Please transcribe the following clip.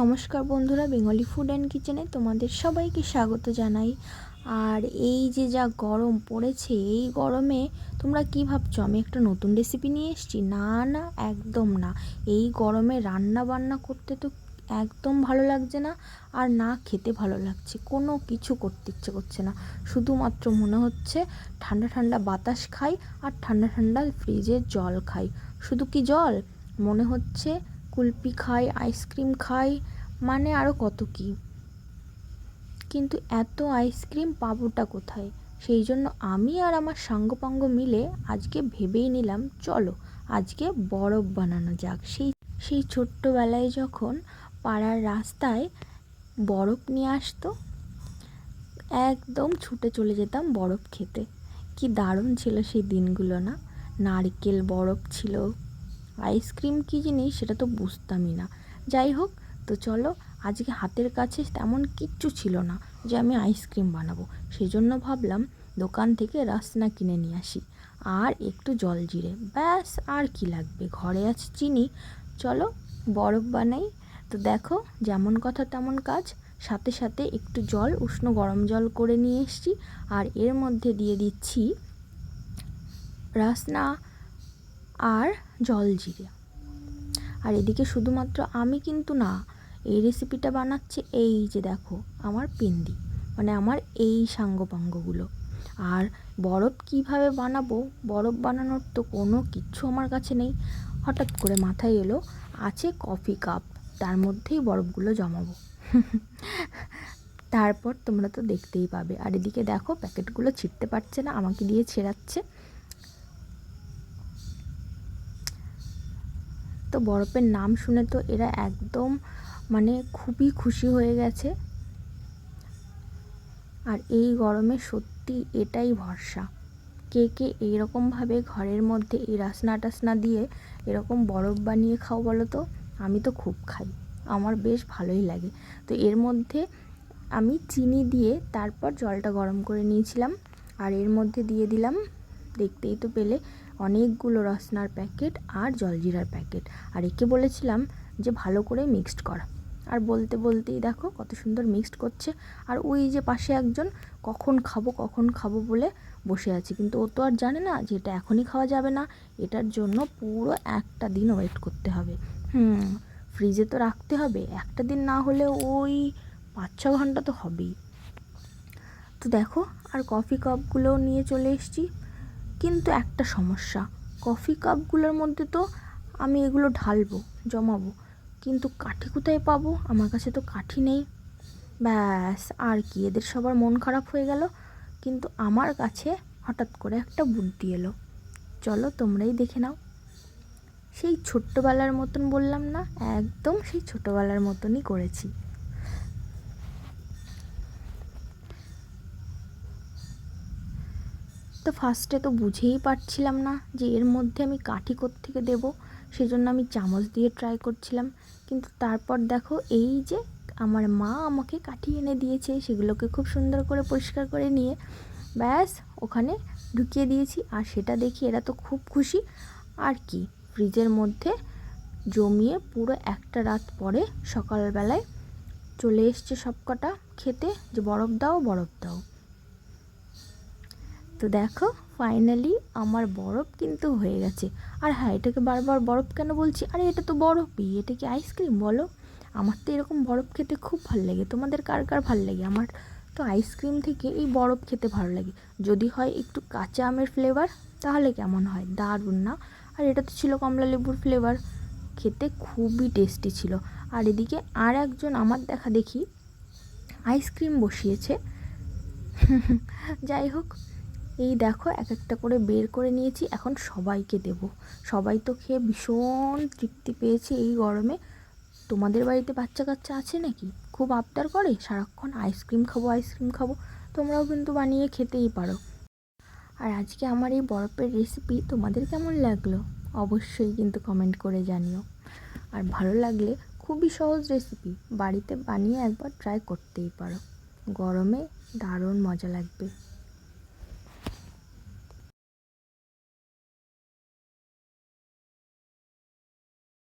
নমস্কার বন্ধুরা, Bengali food and কিচেনে তোমাদের সবাইকে স্বাগত জানাই। আর এই যে যা গরম পড়েছে, এই গরমে তোমরা কি ভাবছো আমি একটা নতুন রেসিপি নিয়ে এসেছি? না না, একদম না। এই গরমে রান্না বান্না করতে তো একদম ভালো লাগছে না, আর না খেতে ভালো লাগছে, কোনো কিছু করতে ইচ্ছে করছে না। শুধুমাত্র মনে হচ্ছে ঠান্ডা ঠান্ডা বাতাস খাই আর ঠান্ডা ঠান্ডা ফ্রিজের জল খাই। শুধু কি জল, মনে হচ্ছে কুলপি খাই, আইসক্রিম খাই, মানে আরও কত কী। কিন্তু এত আইসক্রিম পাবোটা কোথায়? সেই জন্য আমি আর আমার সাঙ্গপাঙ্গ মিলে আজকে ভেবেই নিলাম, চলো আজকে বরফ বানানো যাক। সেই ছোট্টবেলায় যখন পাড়ার রাস্তায় বরফ নিয়ে আসতো, একদম ছুটে চলে যেতাম বরফ খেতে। কি দারুণ ছিল সেই দিনগুলো না? নারকেল বরফ ছিল, আইসক্রিম কী জিনিস সেটা তো বুঝতামই না। যাই হোক, তো চলো, আজকে হাতের কাছে তেমন কিচ্ছু ছিল না যে আমি আইসক্রিম বানাবো। সেই জন্য ভাবলাম দোকান থেকে রাসনা কিনে নিয়ে আসি আর একটু জলজিরে, ব্যাস আর কি লাগবে, ঘরে আছে চিনি। চলো বরফ বানাই। তো দেখো, যেমন কথা তেমন কাজ। সাথে সাথে একটু জল, উষ্ণ গরম জল করে নিয়ে এসেছি, আর এর মধ্যে দিয়ে দিচ্ছি রাসনা আর জলজিরে। আর এদিকে শুধুমাত্র আমি কিন্তু না, এই রেসিপিটা বানাচ্ছে এই যে দেখো আমার পিন্দি, মানে আমার এই সাঙ্গপাঙ্গগুলো। আর বরফ কিভাবে বানাবো, বরফ বানানোর তো কোনো কিচ্ছু আমার কাছে নেই। হঠাৎ করে মাথায় এলো আছে কফি কাপ, তার মধ্যেই বরফগুলো জমাবো। তারপর তোমরা তো দেখতেই পাবে। আর এদিকে দেখো প্যাকেটগুলো ছিঁড়তে পারছে না, আমাকে দিয়ে ছেড়াচ্ছে। তো বরফের নাম শুনে তো এরা একদম মানে খুবই খুশি হয়ে গেছে। আর এই গরমে সত্যি এটাই ভরসা। কে কে এইরকমভাবে ঘরের মধ্যে এই রাসনা টাসনা দিয়ে এরকম বরফ বানিয়ে খাও বলো তো? আমি তো খুব খাই, আমার বেশ ভালোই লাগে। তো এর মধ্যে আমি চিনি দিয়ে তারপর জলটা গরম করে নিয়েছিলাম, আর এর মধ্যে দিয়ে দিলাম, দেখতেই তো পেলে, অনেকগুলো রসনার প্যাকেট আর জলজিরার প্যাকেট। আর একে বলেছিলাম যে ভালো করে মিক্সড করা, আর বলতে বলতেই দেখো কত সুন্দর মিক্সড করছে। আর ওই যে পাশে একজন কখন খাবো বলে বসে আছে, কিন্তু ও তো আর জানে না যে এটা এখনই খাওয়া যাবে না, এটার জন্য পুরো একটা দিন ওয়েট করতে হবে। ফ্রিজে তো রাখতে হবে, একটা দিন না হলে ওই 5-6 ঘন্টা তো হবেই। তো দেখো, আর কফি কাপগুলোও নিয়ে চলে এসেছি। কিন্তু একটা সমস্যা, কফি কাপগুলোর মধ্যে তো আমি এগুলো ঢালবো, জমাবো, কিন্তু কাঠি কোথায় পাবো? আমার কাছে তো কাঠি নেই। ব্যাস আর কি, এদের সবার মন খারাপ হয়ে গেল। কিন্তু আমার কাছে হঠাৎ করে একটা বুদ্ধি এলো, চলো তোমরাই দেখে নাও। সেই ছোট্টবেলার মতন বললাম না, একদম সেই ছোট্টবেলার মতনই করেছি। তো ফার্স্টে তো বুঝেই পারছিলাম না যে এর মধ্যে আমি কাঠি কোত্থেকে দেবো, সেজন্য আমি চামচ দিয়ে ট্রাই করছিলাম। কিন্তু তারপর দেখো, এই যে আমার মা আমাকে কাঠি এনে দিয়েছে, সেগুলোকে খুব সুন্দর করে পরিষ্কার করে নিয়ে ব্যাস ওখানে ঢুকিয়ে দিয়েছি। আর সেটা দেখি এরা তো খুব খুশি। আর কি, ফ্রিজের মধ্যে জমিয়ে পুরো একটা রাত পরে সকালবেলায় চলে এসছে সব কটা খেতে, যে বরফ দাও বরফ দাও। তো দেখো ফাইনালি আমার বরফ কিন্তু হয়ে গেছে। আর হ্যাঁ, এটাকে বারবার বরফ কেন বলছি, আরে এটা তো বরফই, এটা কি আইসক্রিম বলো? আমার তো এরকম বরফ খেতে খুব ভালো লাগে, তোমাদের কার কার ভালো লাগে? আমার তো আইসক্রিম থেকে এই বরফ খেতে ভালো লাগে, যদি হয় একটু কাঁচা আমের ফ্লেভার, তাহলে কেমন হয়, দারুণ না? আর এটা তো ছিল কমলা লেবুর ফ্লেভার, খেতে খুবই টেস্টি ছিল। আর এদিকে আর একজন আমার দেখা দেখি আইসক্রিম বসিয়েছে। যাই হোক, এই দেখো এক একটা করে বের করে নিয়েছি, এখন সবাইকে দেব। সবাই তো খেয়ে ভীষণ তৃপ্তি পেয়েছে এই গরমে। তোমাদের বাড়িতে বাচ্চা কাচ্চা আছে নাকি, খুব আবদার করে সারাক্ষণ আইসক্রিম খাবো আইসক্রিম খাবো? তোমরাও কিন্তু বানিয়ে খেতেই পারো। আর আজকে আমার এই বরফের রেসিপি তোমাদের কেমন লাগলো অবশ্যই কিন্তু কমেন্ট করে জানিও। আর ভালো লাগলে, খুবই সহজ রেসিপি, বাড়িতে বানিয়ে একবার ট্রাই করতেই পারো, গরমে দারুণ মজা লাগবে।